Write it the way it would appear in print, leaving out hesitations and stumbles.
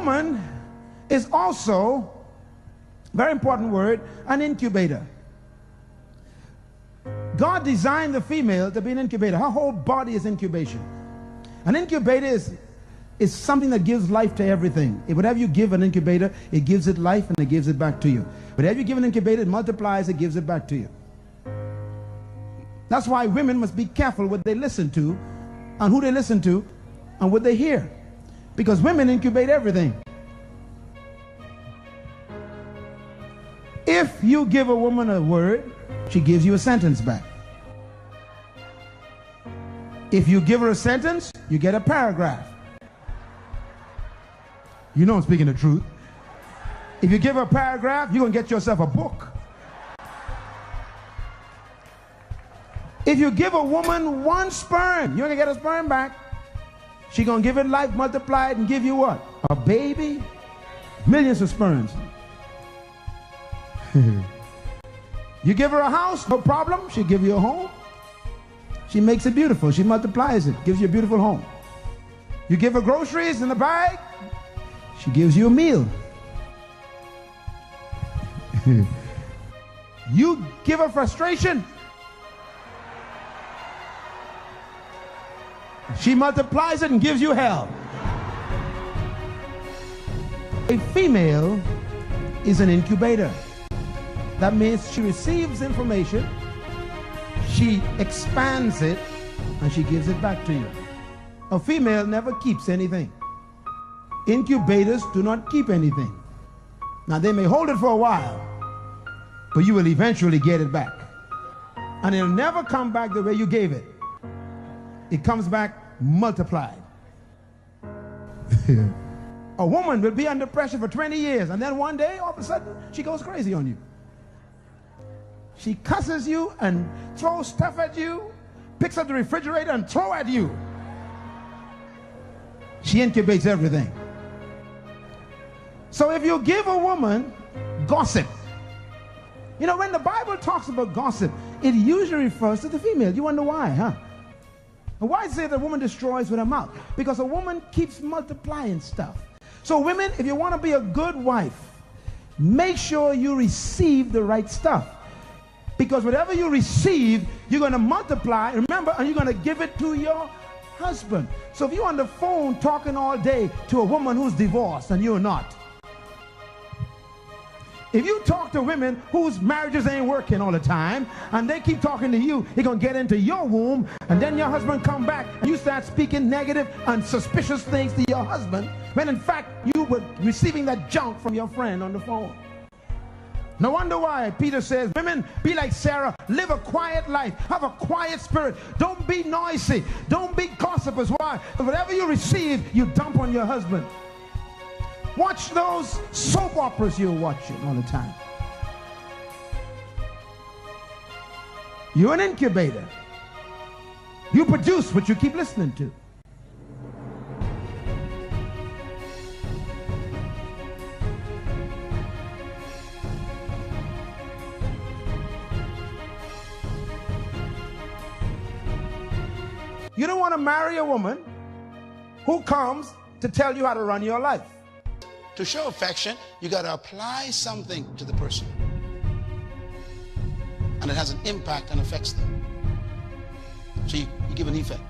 woman is also, very important word, an incubator. God designed the female to be an incubator. Her whole body is incubation. An incubator is something that gives life to everything. Whatever you give an incubator, it gives it life and it gives it back to you. Whatever you give an incubator, it multiplies, it gives it back to you. That's why women must be careful what they listen to and who they listen to and what they hear. Because women incubate everything. If you give a woman a word, she gives you a sentence back. If you give her a sentence, you get a paragraph. You know I'm speaking the truth. If you give her a paragraph, you're going to get yourself a book. If you give a woman one sperm, you're going to get a sperm back. She's going to give it life, multiply it, and give you what? A baby? Millions of sperms. You give her a house, no problem. She'll give you a home. She makes it beautiful. She multiplies it, gives you a beautiful home. You give her groceries in a bag, she gives you a meal. You give her frustration, she multiplies it and gives you hell. A female is an incubator. That means she receives information, she expands it, and she gives it back to you. A female never keeps anything. Incubators do not keep anything. Now they may hold it for a while, but you will eventually get it back. And it'll never come back the way you gave it. It comes back multiplied. A woman will be under pressure for 20 years, and then one day, all of a sudden, she goes crazy on you. She cusses you and throws stuff at you, picks up the refrigerator and throws at you. She incubates everything. So if you give a woman gossip, you know, when the Bible talks about gossip, it usually refers to the female. You wonder why, huh? And why say that a woman destroys with her mouth? Because a woman keeps multiplying stuff. So women, if you want to be a good wife, make sure you receive the right stuff. Because whatever you receive, you're going to multiply, remember, and you're going to give it to your husband. So if you're on the phone talking all day to a woman who's divorced and you're not, if you talk to women whose marriages ain't working all the time and they keep talking to you, they're going to get into your womb, and then your husband come back and you start speaking negative and suspicious things to your husband, when in fact you were receiving that junk from your friend on the phone. No wonder why Peter says, women, be like Sarah, live a quiet life, have a quiet spirit, don't be noisy, don't be gossipers. Why? Whatever you receive, you dump on your husband. Watch those soap operas you're watching all the time. You're an incubator. You produce what you keep listening to. You don't want to marry a woman who comes to tell you how to run your life. To show affection, you got to apply something to the person. And it has an impact and affects them. So you give an effect.